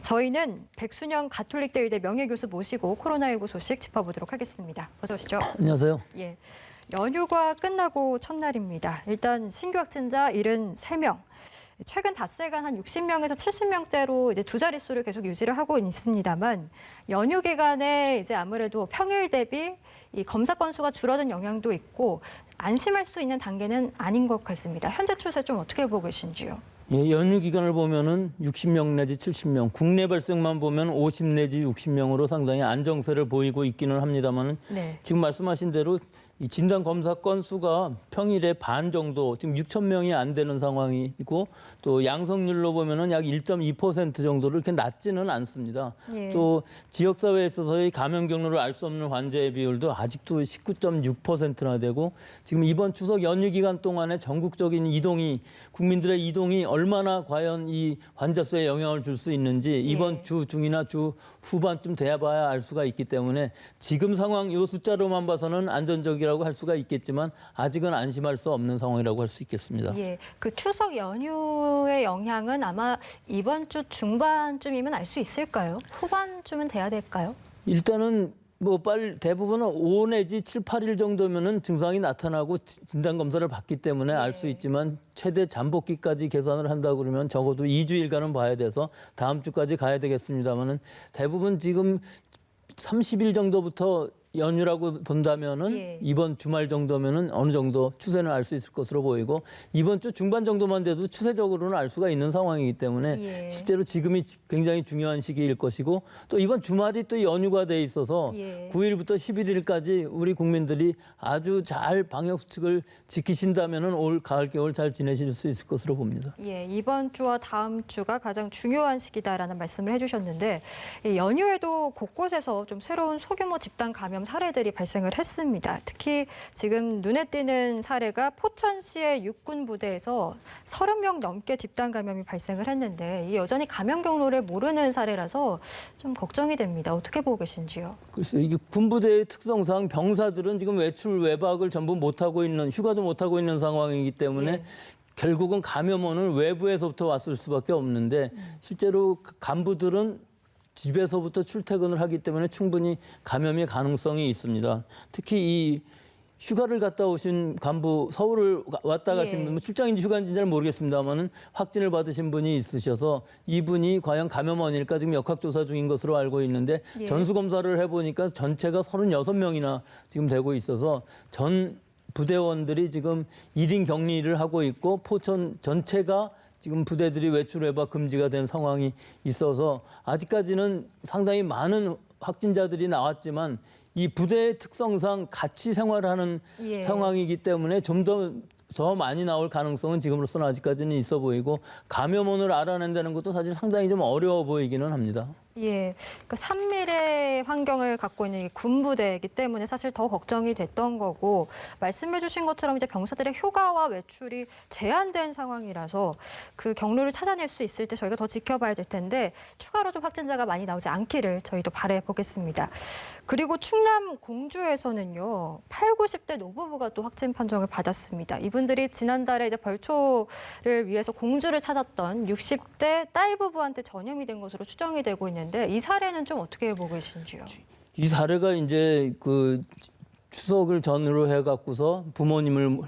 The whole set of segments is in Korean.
저희는 백순영 가톨릭대 의대 명예교수 모시고 코로나19 소식 짚어보도록 하겠습니다. 어서 오시죠. 안녕하세요. 예, 연휴가 끝나고 첫날입니다. 일단 신규 확진자 73명. 최근 닷새간 한 60명에서 70명대로 이제 두 자릿수를 계속 유지를 하고 있습니다만 연휴 기간에 이제 아무래도 평일 대비 이 검사 건수가 줄어든 영향도 있고 안심할 수 있는 단계는 아닌 것 같습니다. 현재 추세 좀 어떻게 보고 계신지요? 예, 연휴 기간을 보면은 60명 내지 70명, 국내 발생만 보면 50 내지 60명으로 상당히 안정세를 보이고 있기는 합니다만은 네. 지금 말씀하신 대로 이 진단 검사 건수가 평일에 반 정도, 지금 6천 명이 안 되는 상황이고 또 양성률로 보면은 약 1.2% 정도로 이렇게 낮지는 않습니다. 예. 또 지역 사회에 있어서의 감염 경로를 알 수 없는 환자의 비율도 아직도 19.6%나 되고 지금 이번 추석 연휴 기간 동안에 전국적인 이동이 국민들의 이동이 얼마나 과연 이 환자 수에 영향을 줄 수 있는지 이번 예. 주 중이나 주 후반쯤 돼봐야 알 수가 있기 때문에 지금 상황 이 숫자로만 봐서는 안전적이라고 할 수가 있겠지만 아직은 안심할 수 없는 상황이라고 할 수 있겠습니다. 예, 그 추석 연휴의 영향은 아마 이번 주 중반쯤이면 알 수 있을까요? 후반쯤은 돼야 될까요? 일단은 뭐 빨리 대부분은 5 내지 7, 8일 정도면은 증상이 나타나고 진단 검사를 받기 때문에 알 수 있지만 최대 잠복기까지 계산을 한다 그러면 적어도 2주일간은 봐야 돼서 다음 주까지 가야 되겠습니다만은 대부분 지금 30일 정도부터 연휴라고 본다면은 예. 이번 주말 정도면은 어느 정도 추세는 알 수 있을 것으로 보이고 이번 주 중반 정도만 돼도 추세적으로는 알 수가 있는 상황이기 때문에 예. 실제로 지금이 굉장히 중요한 시기일 것이고 또 이번 주말이 또 연휴가 돼 있어서 예. 9일부터 11일까지 우리 국민들이 아주 잘 방역 수칙을 지키신다면은 올 가을 겨울 잘 지내실 수 있을 것으로 봅니다. 예, 이번 주와 다음 주가 가장 중요한 시기다라는 말씀을 해주셨는데 이 연휴에도 곳곳에서 좀 새로운 소규모 집단 감염 사례들이 발생을 했습니다. 특히 지금 눈에 띄는 사례가 포천시의 육군 부대에서 30명 넘게 집단 감염이 발생을 했는데 이 여전히 감염 경로를 모르는 사례라서 좀 걱정이 됩니다. 어떻게 보고 계신지요? 글쎄요, 이게 군부대의 특성상 병사들은 지금 외출 외박을 전부 못하고 있는 휴가도 못하고 있는 상황이기 때문에 예. 결국은 감염원은 외부에서부터 왔을 수밖에 없는데 실제로 간부들은 집에서부터 출퇴근을 하기 때문에 충분히 감염의 가능성이 있습니다. 특히 이 휴가를 갔다 오신 간부, 서울을 왔다 가신 예. 분, 출장인지 휴가인지는 잘 모르겠습니다만은 확진을 받으신 분이 있으셔서 이분이 과연 감염원일까 지금 역학조사 중인 것으로 알고 있는데 예. 전수검사를 해보니까 전체가 36명이나 지금 되고 있어서 전 부대원들이 지금 1인 격리를 하고 있고 포천 전체가 지금 부대들이 외출 외박 금지가 된 상황이 있어서 아직까지는 상당히 많은 확진자들이 나왔지만 이 부대의 특성상 같이 생활하는 예. 상황이기 때문에 좀 더 많이 나올 가능성은 지금으로서는 아직까지는 있어 보이고 감염원을 알아낸다는 것도 사실 상당히 좀 어려워 보이기는 합니다. 예, 그러니까 산밀의 환경을 갖고 있는 이 군부대이기 때문에 사실 더 걱정이 됐던 거고 말씀해주신 것처럼 이제 병사들의 휴가와 외출이 제한된 상황이라서 그 경로를 찾아낼 수 있을 때 저희가 더 지켜봐야 될 텐데 추가로 좀 확진자가 많이 나오지 않기를 저희도 바라보겠습니다. 그리고 충남 공주에서는요 8, 90대 노부부가 또 확진 판정을 받았습니다. 이분들이 지난달에 이제 벌초를 위해서 공주를 찾았던 60대 딸 부부한테 전염이 된 것으로 추정이 되고 있는. 이 사례는 좀 어떻게 보고 계신지요? 이 사례가 이제 그 추석을 전후로 해갖고서 부모님을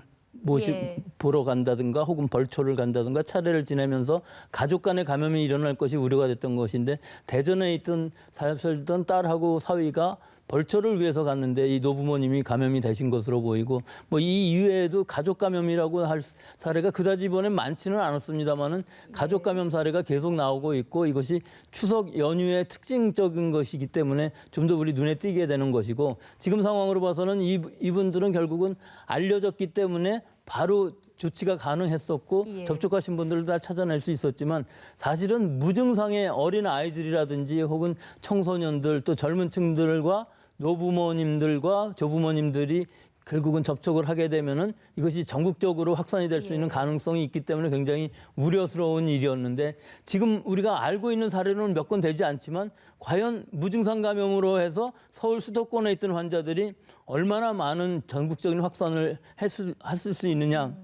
예. 보러 간다든가 혹은 벌초를 간다든가 차례를 지내면서 가족 간의 감염이 일어날 것이 우려가 됐던 것인데 대전에 있던 살던 딸하고 사위가 벌초를 위해서 갔는데 이 노부모님이 감염이 되신 것으로 보이고 뭐 이 이외에도 가족 감염이라고 할 사례가 그다지 이번에 많지는 않았습니다만은 가족 감염 사례가 계속 나오고 있고 이것이 추석 연휴의 특징적인 것이기 때문에 좀 더 우리 눈에 띄게 되는 것이고 지금 상황으로 봐서는 이분들은 결국은 알려졌기 때문에 바로 조치가 가능했었고 예. 접촉하신 분들도 다 찾아낼 수 있었지만 사실은 무증상의 어린 아이들이라든지 혹은 청소년들 또 젊은 층들과 노부모님들과 조부모님들이 결국은 접촉을 하게 되면은 이것이 전국적으로 확산이 될 수 있는 가능성이 있기 때문에 굉장히 우려스러운 일이었는데 지금 우리가 알고 있는 사례는 몇 건 되지 않지만 과연 무증상 감염으로 해서 서울 수도권에 있던 환자들이 얼마나 많은 전국적인 확산을 했을 수 있느냐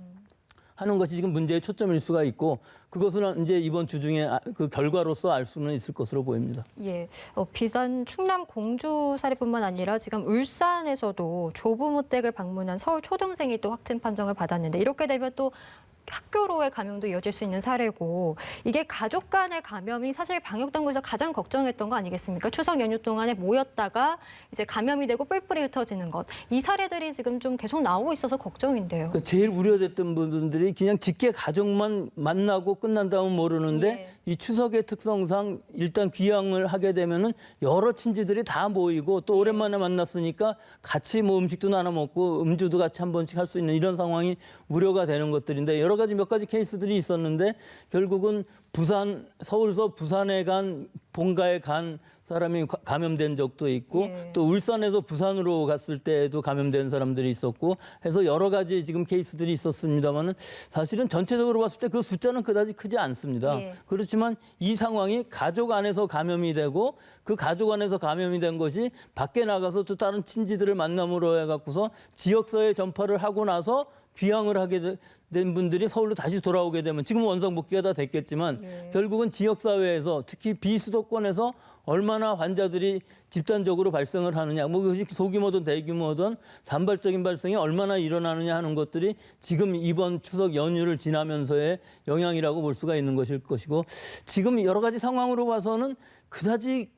하는 것이 지금 문제의 초점일 수가 있고 그것은 이제 이번 주 중에 그 결과로서 알 수는 있을 것으로 보입니다. 예, 비단 충남 공주 사례뿐만 아니라 지금 울산에서도 조부모 댁을 방문한 서울 초등생이 또 확진 판정을 받았는데 이렇게 되면 또 학교로의 감염도 이어질 수 있는 사례고 이게 가족 간의 감염이 사실 방역당국에서 가장 걱정했던 거 아니겠습니까? 추석 연휴 동안에 모였다가 이제 감염이 되고 뿔뿔이 흩어지는 것. 이 사례들이 지금 좀 계속 나오고 있어서 걱정인데요. 제일 우려됐던 분들이 그냥 직계 가족만 만나고 끝난다면 모르는데 예. 이 추석의 특성상 일단 귀향을 하게 되면은 여러 친지들이 다 모이고 또 오랜만에 만났으니까 같이 뭐 음식도 나눠 먹고 음주도 같이 한 번씩 할 수 있는 이런 상황이 우려가 되는 것들인데 여러 가지 몇 가지 케이스들이 있었는데 결국은 서울서 부산에 간 본가에 간 사람이 감염된 적도 있고 예. 또 울산에서 부산으로 갔을 때도 감염된 사람들이 있었고 해서 여러 가지 지금 케이스들이 있었습니다만은 사실은 전체적으로 봤을 때 그 숫자는 그다지 크지 않습니다. 예. 그렇지만 이 상황이 가족 안에서 감염이 되고 그 가족 안에서 감염이 된 것이 밖에 나가서 또 다른 친지들을 만남으로 해갖고서 지역사회 전파를 하고 나서 귀향을 하게 된 분들이 서울로 다시 돌아오게 되면 지금 원상 복귀가 다 됐겠지만 예. 결국은 지역사회에서 특히 비수도권에서 얼마나 환자들이 집단적으로 발생을 하느냐, 뭐 그것이 소규모든 대규모든 산발적인 발생이 얼마나 일어나느냐 하는 것들이 지금 이번 추석 연휴를 지나면서의 영향이라고 볼 수가 있는 것일 것이고 지금 여러 가지 상황으로 봐서는 그다지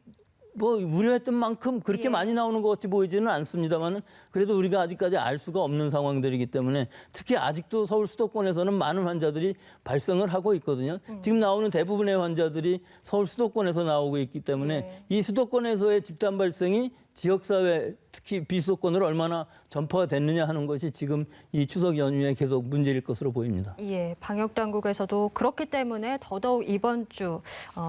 뭐 우려했던 만큼 그렇게 예. 많이 나오는 것 같이 보이지는 않습니다만은 그래도 우리가 아직까지 알 수가 없는 상황들이기 때문에 특히 아직도 서울 수도권에서는 많은 환자들이 발생을 하고 있거든요. 지금 나오는 대부분의 환자들이 서울 수도권에서 나오고 있기 때문에 예. 이 수도권에서의 집단 발생이 지역사회 특히 비수도권으로 얼마나 전파가 됐느냐 하는 것이 지금 이 추석 연휴에 계속 문제일 것으로 보입니다. 예, 방역 당국에서도 그렇기 때문에 더더욱 이번 주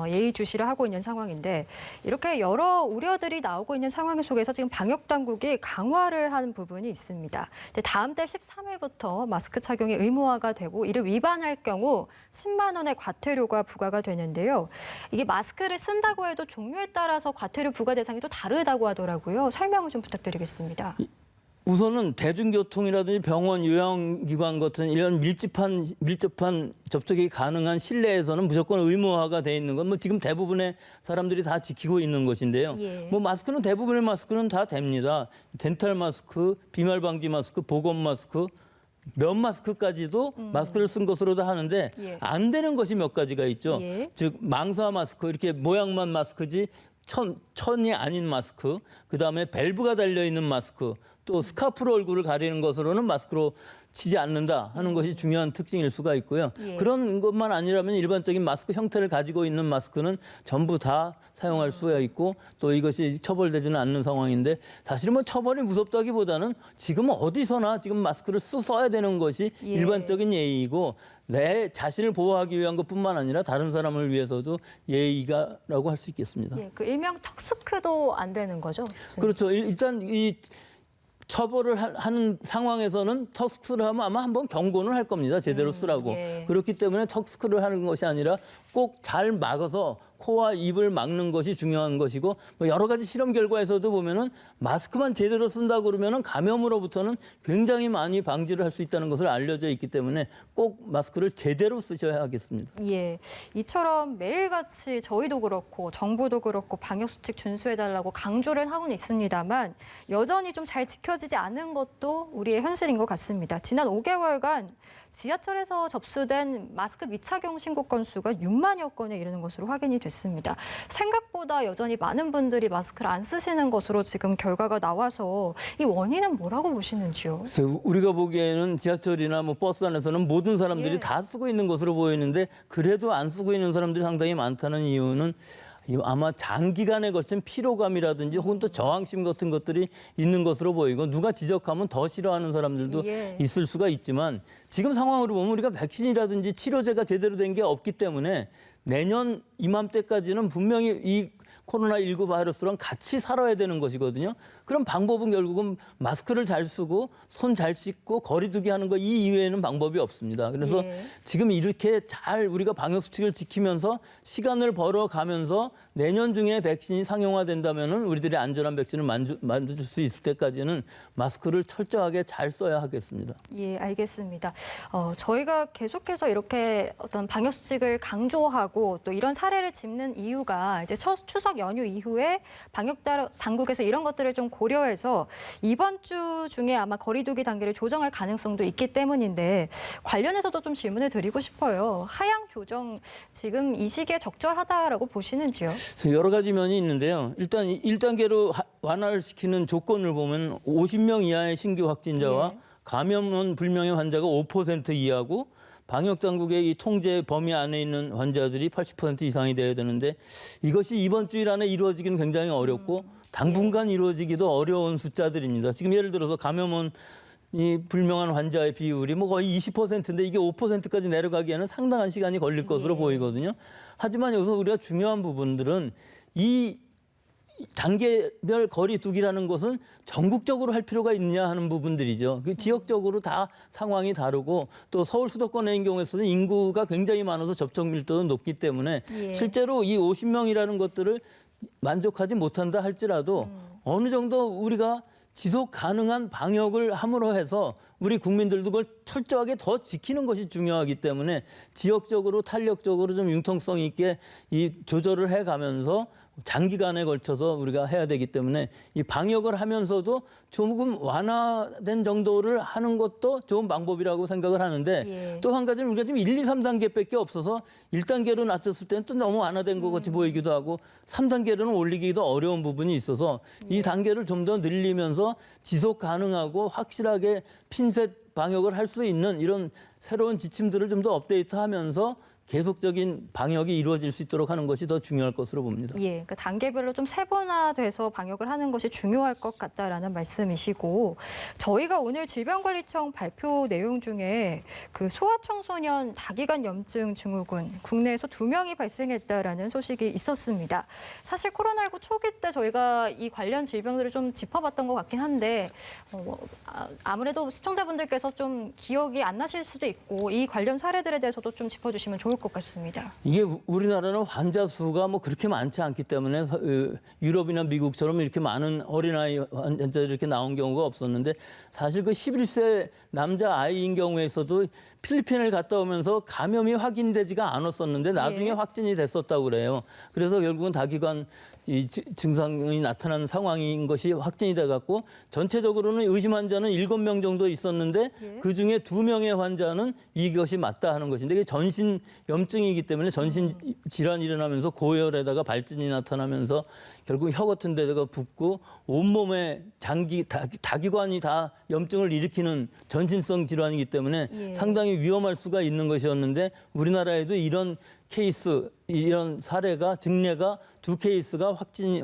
예의주시를 하고 있는 상황인데 이렇게 여러 우려들이 나오고 있는 상황 속에서 지금 방역 당국이 강화를 한 부분이 있습니다. 다음 달 13일부터 마스크 착용이 의무화가 되고 이를 위반할 경우 10만 원의 과태료가 부과가 되는데요. 이게 마스크를 쓴다고 해도 종류에 따라서 과태료 부과 대상이 또 다르다고 하더라고요. 설명을 좀 부탁드리겠습니다. 우선은 대중교통이라든지 병원, 요양기관 같은 이런 밀접한 접촉이 가능한 실내에서는 무조건 의무화가 돼 있는 건 뭐 지금 대부분의 사람들이 다 지키고 있는 것인데요. 예. 뭐 마스크는 대부분의 마스크는 다 됩니다. 덴탈 마스크, 비말 방지 마스크, 보건 마스크, 면 마스크까지도 마스크를 쓴 것으로도 하는데 예. 안 되는 것이 몇 가지가 있죠. 예. 즉 망사 마스크 이렇게 모양만 마스크지 천이 아닌 마스크, 그다음에 밸브가 달려 있는 마스크, 또 스카프로 얼굴을 가리는 것으로는 마스크로 치지 않는다 하는 것이 중요한 특징일 수가 있고요. 예. 그런 것만 아니라면 일반적인 마스크 형태를 가지고 있는 마스크는 전부 다 사용할 수가 있고 또 이것이 처벌되지는 않는 상황인데 사실은 뭐 처벌이 무섭다기보다는 지금은 어디서나 지금 마스크를 써야 되는 것이 예. 일반적인 예의이고 내 자신을 보호하기 위한 것뿐만 아니라 다른 사람을 위해서도 예의가라고 할 수 있겠습니다. 예, 그 일명 턱스크도 안 되는 거죠? 그렇죠. 일단 이 처벌을 하는 상황에서는 턱스크를 하면 아마 한번 경고는 할 겁니다. 제대로 쓰라고. 예. 그렇기 때문에 턱스크를 하는 것이 아니라 꼭 잘 막아서 코와 입을 막는 것이 중요한 것이고 뭐 여러 가지 실험 결과에서도 보면은 마스크만 제대로 쓴다 그러면은 감염으로부터는 굉장히 많이 방지를 할 수 있다는 것을 알려져 있기 때문에 꼭 마스크를 제대로 쓰셔야 하겠습니다. 예, 이처럼 매일같이 저희도 그렇고 정부도 그렇고 방역수칙 준수해달라고 강조를 하고는 있습니다만 여전히 좀 잘 지켜지지 않은 것도 우리의 현실인 것 같습니다. 지난 5개월간 지하철에서 접수된 마스크 미착용 신고 건수가 6만여 건에 이르는 것으로 확인이 됐습니다. 생각보다 여전히 많은 분들이 마스크를 안 쓰시는 것으로 지금 결과가 나와서 이 원인은 뭐라고 보시는지요? 그래서 우리가 보기에는 지하철이나 뭐 버스 안에서는 모든 사람들이 예. 다 쓰고 있는 것으로 보이는데 그래도 안 쓰고 있는 사람들이 상당히 많다는 이유는 아마 장기간에 걸친 피로감이라든지 혹은 또 저항심 같은 것들이 있는 것으로 보이고 누가 지적하면 더 싫어하는 사람들도 예. 있을 수가 있지만 지금 상황으로 보면 우리가 백신이라든지 치료제가 제대로 된 게 없기 때문에 내년 이맘때까지는 분명히 이 코로나19 바이러스랑 같이 살아야 되는 것이거든요. 그럼 방법은 결국은 마스크를 잘 쓰고 손 잘 씻고 거리 두기 하는 거 이 이외에는 방법이 없습니다. 그래서 예. 지금 이렇게 잘 우리가 방역 수칙을 지키면서 시간을 벌어가면서 내년 중에 백신이 상용화된다면은 우리들이 안전한 백신을 만들 수 있을 때까지는 마스크를 철저하게 잘 써야 하겠습니다. 예, 알겠습니다. 저희가 계속해서 이렇게 어떤 방역 수칙을 강조하고 또 이런 사례를 짚는 이유가 이제 추석 연휴 이후에 방역 당국에서 이런 것들을 좀 고려해서 이번 주 중에 아마 거리두기 단계를 조정할 가능성도 있기 때문인데 관련해서도 좀 질문을 드리고 싶어요. 하향 조정 지금 이 시기에 적절하다라고 보시는지요? 여러 가지 면이 있는데요. 일단 1단계로 완화를 시키는 조건을 보면 50명 이하의 신규 확진자와 예. 감염원 불명의 환자가 5% 이하고 방역 당국의 이 통제 범위 안에 있는 환자들이 80% 이상이 돼야 되는데 이것이 이번 주일 안에 이루어지기는 굉장히 어렵고 당분간 이루어지기도 어려운 숫자들입니다. 지금 예를 들어서 감염원 이 불명한 환자의 비율이 뭐 거의 20%인데 이게 5%까지 내려가기에는 상당한 시간이 걸릴 것으로 예. 보이거든요. 하지만 여기서 우리가 중요한 부분들은 이 단계별 거리 두기라는 것은 전국적으로 할 필요가 있느냐 하는 부분들이죠. 그 지역적으로 다 상황이 다르고 또 서울 수도권의 경우에서는 인구가 굉장히 많아서 접촉 밀도도 높기 때문에 예. 실제로 이 50명이라는 것들을 만족하지 못한다 할지라도 어느 정도 우리가 지속 가능한 방역을 함으로 해서 우리 국민들도 그걸 철저하게 더 지키는 것이 중요하기 때문에 지역적으로 탄력적으로 좀 융통성 있게 이 조절을 해가면서 장기간에 걸쳐서 우리가 해야 되기 때문에 이 방역을 하면서도 조금 완화된 정도를 하는 것도 좋은 방법이라고 생각을 하는데 예. 또 한 가지는 우리가 지금 1, 2, 3단계밖에 없어서 1단계로 낮췄을 때는 또 너무 완화된 것 같이 보이기도 하고 3단계로는 올리기도 어려운 부분이 있어서 이 단계를 좀 더 늘리면서 지속 가능하고 확실하게 핀셋 방역을 할 수 있는 이런 새로운 지침들을 좀 더 업데이트하면서 계속적인 방역이 이루어질 수 있도록 하는 것이 더 중요할 것으로 봅니다. 예, 그러니까 단계별로 좀 세분화돼서 방역을 하는 것이 중요할 것 같다라는 말씀이시고 저희가 오늘 질병관리청 발표 내용 중에 그 소아청소년 다기관 염증 증후군 국내에서 2명이 발생했다라는 소식이 있었습니다. 사실 코로나19 초기 때 저희가 이 관련 질병들을 좀 짚어봤던 것 같긴 한데 아무래도 시청자분들께서 좀 기억이 안 나실 수도 있고 이 관련 사례들에 대해서도 좀 짚어주시면 좋을 것 같습니다. 이게 우리나라는 환자 수가 뭐 그렇게 많지 않기 때문에 유럽이나 미국처럼 이렇게 많은 어린아이 환자들이 이렇게 나온 경우가 없었는데 사실 그 11세 남자 아이인 경우에서도 필리핀을 갔다 오면서 감염이 확인되지가 않았었는데 나중에 예. 확진이 됐었다고 그래요. 그래서 결국은 다기관 이 증상이 나타난 상황인 것이 확진이 돼갖고 전체적으로는 의심 환자는 7명 정도 있었는데 예. 그중에 2명의 환자는 이것이 맞다 하는 것인데 이게 전신 염증이기 때문에 전신 질환이 일어나면서 고열에다가 발진이 나타나면서 결국 혀 같은 데다가 붓고 온몸에 다기관이 다 염증을 일으키는 전신성 질환이기 때문에 예. 상당히 위험할 수가 있는 것이었는데 우리나라에도 이런 케이스, 이런 사례가 증례가 2케이스가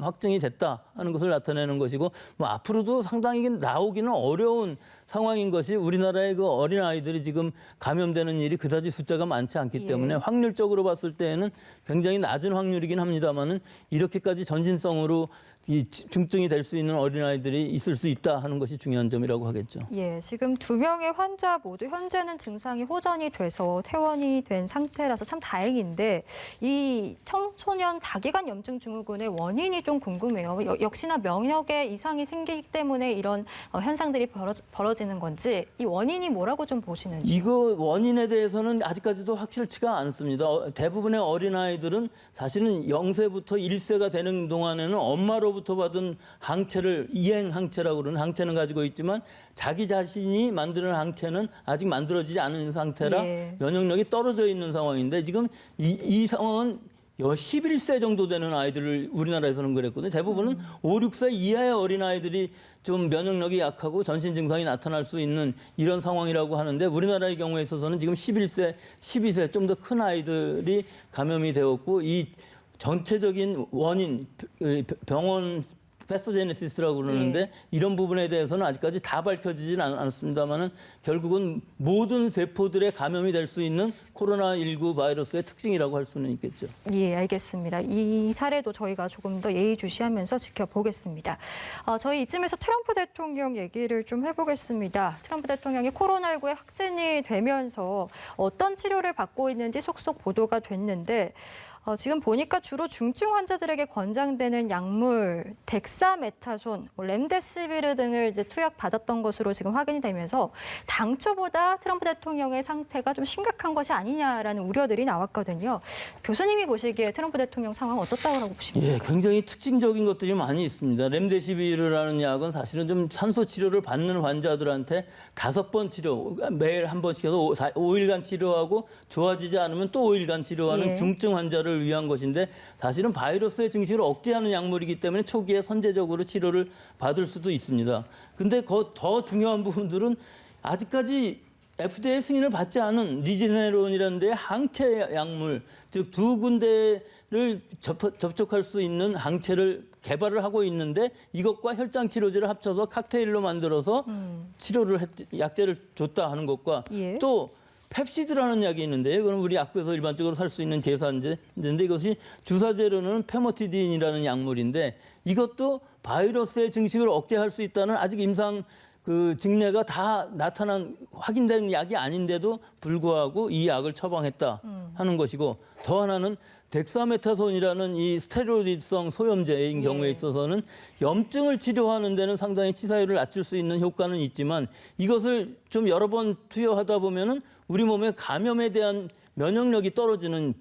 확증이 됐다 하는 것을 나타내는 것이고 뭐 앞으로도 상당히 나오기는 어려운 상황인 것이 우리나라의 그 어린 아이들이 지금 감염되는 일이 그다지 숫자가 많지 않기 때문에 확률적으로 봤을 때에는 굉장히 낮은 확률이긴 합니다만은 이렇게까지 전신성으로 이 중증이 될 수 있는 어린 아이들이 있을 수 있다 하는 것이 중요한 점이라고 하겠죠. 예, 지금 2명의 환자 모두 현재는 증상이 호전이 돼서 퇴원이 된 상태라서 참 다행인데 이 청소년 다기관 염증 증후군의 원인이 좀 궁금해요. 역시나 면역에 이상이 생기기 때문에 이런 현상들이 벌어지는 건지 이 원인이 뭐라고 좀 보시는지. 이거 원인에 대해서는 아직까지도 확실치가 않습니다. 대부분의 어린아이들은 사실은 0세부터 1세가 되는 동안에는 엄마로부터 받은 항체를 이행 항체라고 그러는 항체는 가지고 있지만 자기 자신이 만드는 항체는 아직 만들어지지 않은 상태라 예. 면역력이 떨어져 있는 상황인데 지금 이 상황은 11세 정도 되는 아이들을 우리나라에서는 그랬거든요. 대부분은 5, 6세 이하의 어린아이들이 좀 면역력이 약하고 전신 증상이 나타날 수 있는 이런 상황이라고 하는데 우리나라의 경우에 있어서는 지금 11세, 12세 좀 더 큰 아이들이 감염이 되었고 이 전체적인 원인, 병원 패소제네시스라고 그러는데 이런 부분에 대해서는 아직까지 다 밝혀지진 않았습니다만은 결국은 모든 세포들의 감염이 될 수 있는 코로나19 바이러스의 특징이라고 할 수는 있겠죠. 예, 알겠습니다. 이 사례도 저희가 조금 더 예의주시하면서 지켜보겠습니다. 저희 이쯤에서 트럼프 대통령 얘기를 좀 해보겠습니다. 트럼프 대통령이 코로나19에 확진이 되면서 어떤 치료를 받고 있는지 속속 보도가 됐는데 지금 보니까 주로 중증 환자들에게 권장되는 약물 덱사메타손, 렘데시비르 등을 이제 투약 받았던 것으로 지금 확인이 되면서 당초보다 트럼프 대통령의 상태가 좀 심각한 것이 아니냐라는 우려들이 나왔거든요. 교수님이 보시기에 트럼프 대통령 상황 어떻다고 하고 보십니까? 예, 굉장히 특징적인 것들이 많이 있습니다. 렘데시비르라는 약은 사실은 좀 산소 치료를 받는 환자들한테 5번 치료, 매일 한 번씩 해서 5일간 치료하고 좋아지지 않으면 또 5일간 치료하는 예. 중증 환자를 위한 것인데 사실은 바이러스의 증식을 억제하는 약물이기 때문에 초기에 선제적으로 치료를 받을 수도 있습니다. 근데 더 중요한 부분들은 아직까지 FDA 승인을 받지 않은 리제네론이라는 데의 항체 약물, 즉 2군데를 접촉할 수 있는 항체를 개발을 하고 있는데 이것과 혈장 치료제를 합쳐서 칵테일로 만들어서 약제를 줬다 하는 것과 예. 또 펩시드라는 약이 있는데요. 이거는 우리 약국에서 일반적으로 살 수 있는 제사제인데 이것이 주사제로는 페모티딘이라는 약물인데 이것도 바이러스의 증식을 억제할 수 있다는 아직 임상 증례가 다 나타난 확인된 약이 아닌데도 불구하고 이 약을 처방했다 하는 것이고 더 하나는 덱사메타손이라는 이 스테로이드성 소염제인 경우에 있어서는 염증을 치료하는 데는 상당히 치사율을 낮출 수 있는 효과는 있지만 이것을 좀 여러 번 투여하다 보면은 우리 몸의 감염에 대한 면역력이 떨어지는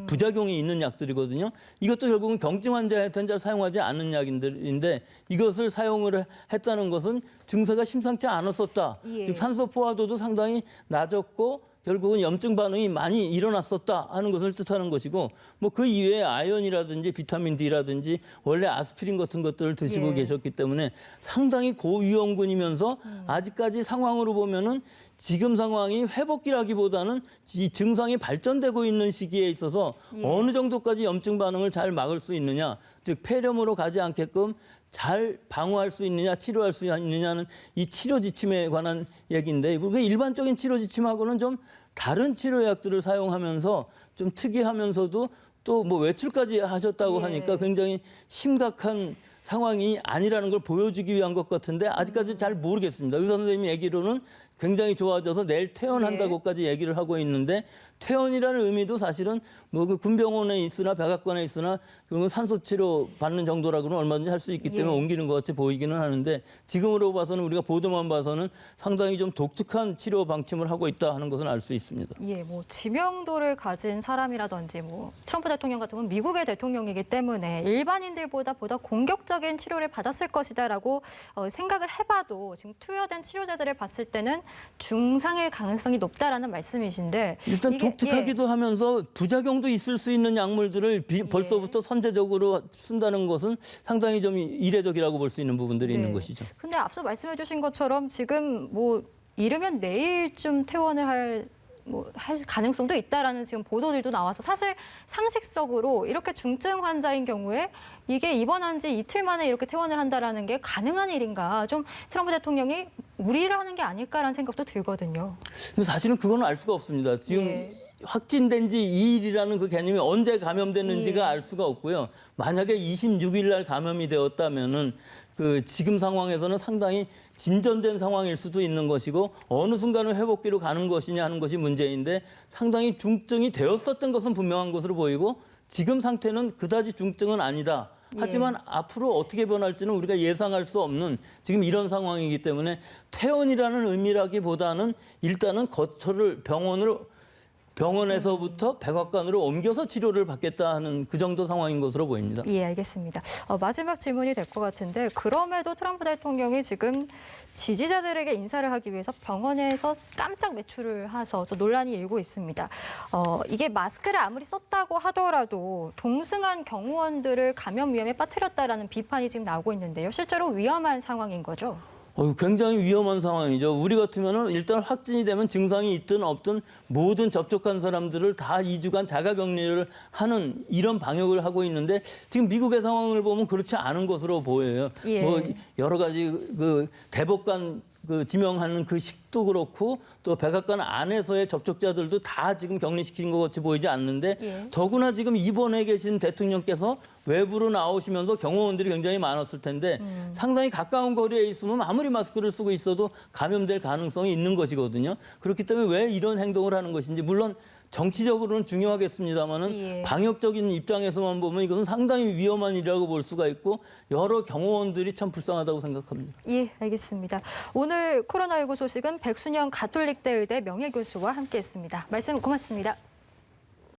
부작용이 있는 약들이거든요. 이것도 결국은 경증 환자한테는 잘 사용하지 않는 약인데 이것을 사용을 했다는 것은 증세가 심상치 않았었다. 예. 즉 산소 포화도도 상당히 낮았고 결국은 염증 반응이 많이 일어났었다 하는 것을 뜻하는 것이고 뭐 그 이외에 아연이라든지 비타민 D라든지 원래 아스피린 같은 것들을 드시고 예. 계셨기 때문에 상당히 고위험군이면서 아직까지 상황으로 보면은 지금 상황이 회복기라기보다는 이 증상이 발전되고 있는 시기에 있어서 어느 정도까지 염증 반응을 잘 막을 수 있느냐, 즉 폐렴으로 가지 않게끔 잘 방어할 수 있느냐, 치료할 수 있느냐는 이 치료 지침에 관한 얘기인데 그 일반적인 치료 지침하고는 좀 다른 치료약들을 사용하면서 좀 특이하면서도 또 뭐 외출까지 하셨다고 하니까 굉장히 심각한 상황이 아니라는 걸 보여주기 위한 것 같은데 아직까지 잘 모르겠습니다. 의사 선생님이 얘기로는 굉장히 좋아져서 내일 퇴원한다고까지 얘기를 하고 있는데 퇴원이라는 의미도 사실은 뭐 그 군병원에 있으나 백악관에 있으나 그런 산소 치료 받는 정도라고는 얼마든지 할 수 있기 때문에 옮기는 것 같이 보이기는 하는데 지금으로 봐서는 우리가 보도만 봐서는 상당히 좀 독특한 치료 방침을 하고 있다 하는 것은 알 수 있습니다. 예, 뭐 지명도를 가진 사람이라든지 뭐 트럼프 대통령 같은 경우는 미국의 대통령이기 때문에 일반인들보다 보다 공격적인 치료를 받았을 것이다라고 생각을 해봐도 지금 투여된 치료제들을 봤을 때는 중상일 가능성이 높다라는 말씀이신데 일단 독특하기도 하면서 부작용도 있을 수 있는 약물들을 벌써부터 선제적으로 쓴다는 것은 상당히 좀 이례적이라고 볼 수 있는 부분들이 있는 것이죠. 근데 앞서 말씀해 주신 것처럼 지금 뭐 이르면 내일쯤 퇴원을 할 가능성도 있다라는 지금 보도들도 나와서 사실 상식적으로 이렇게 중증 환자인 경우에 이게 입원한 지 이틀 만에 이렇게 퇴원을 한다라는 게 가능한 일인가 좀 트럼프 대통령이 무리를 하는 게 아닐까라는 생각도 들거든요. 근데 사실은 그건 알 수가 없습니다. 지금 확진된 지 2일이라는 그 개념이 언제 감염됐는지가 알 수가 없고요. 만약에 26일 날 감염이 되었다면은 그 지금 상황에서는 상당히 진전된 상황일 수도 있는 것이고 어느 순간에 회복기로 가는 것이냐 하는 것이 문제인데 상당히 중증이 되었었던 것은 분명한 것으로 보이고 지금 상태는 그다지 중증은 아니다. 하지만 앞으로 어떻게 변할지는 우리가 예상할 수 없는 지금 이런 상황이기 때문에 퇴원이라는 의미라기보다는 일단은 거처를 병원에서부터 백악관으로 옮겨서 치료를 받겠다 하는 그 정도 상황인 것으로 보입니다. 예, 알겠습니다. 마지막 질문이 될 것 같은데 그럼에도 트럼프 대통령이 지금 지지자들에게 인사를 하기 위해서 병원에서 깜짝 외출을 해서 또 논란이 일고 있습니다. 이게 마스크를 아무리 썼다고 하더라도 동승한 경호원들을 감염 위험에 빠뜨렸다라는 비판이 지금 나오고 있는데요. 실제로 위험한 상황인 거죠? 굉장히 위험한 상황이죠. 우리 같으면은 일단 확진이 되면 증상이 있든 없든 모든 접촉한 사람들을 다 2주간 자가격리를 하는 이런 방역을 하고 있는데 지금 미국의 상황을 보면 그렇지 않은 것으로 보여요. 예. 뭐 여러 가지 그 대법관 지명하는 그 식도 그렇고 또 백악관 안에서의 접촉자들도 다 지금 격리시킨 것 같이 보이지 않는데 예. 더구나 지금 입원해 계신 대통령께서 외부로 나오시면서 경호원들이 굉장히 많았을 텐데 상당히 가까운 거리에 있으면 아무리 마스크를 쓰고 있어도 감염될 가능성이 있는 것이거든요. 그렇기 때문에 왜 이런 행동을 하는 것인지 물론 정치적으로는 중요하겠습니다만은 예. 방역적인 입장에서만 보면 이것은 상당히 위험한 일이라고 볼 수가 있고 여러 경호원들이 참 불쌍하다고 생각합니다. 예, 알겠습니다. 오늘 코로나19 소식은 백순영 가톨릭대 의대 명예교수와 함께했습니다. 말씀 고맙습니다.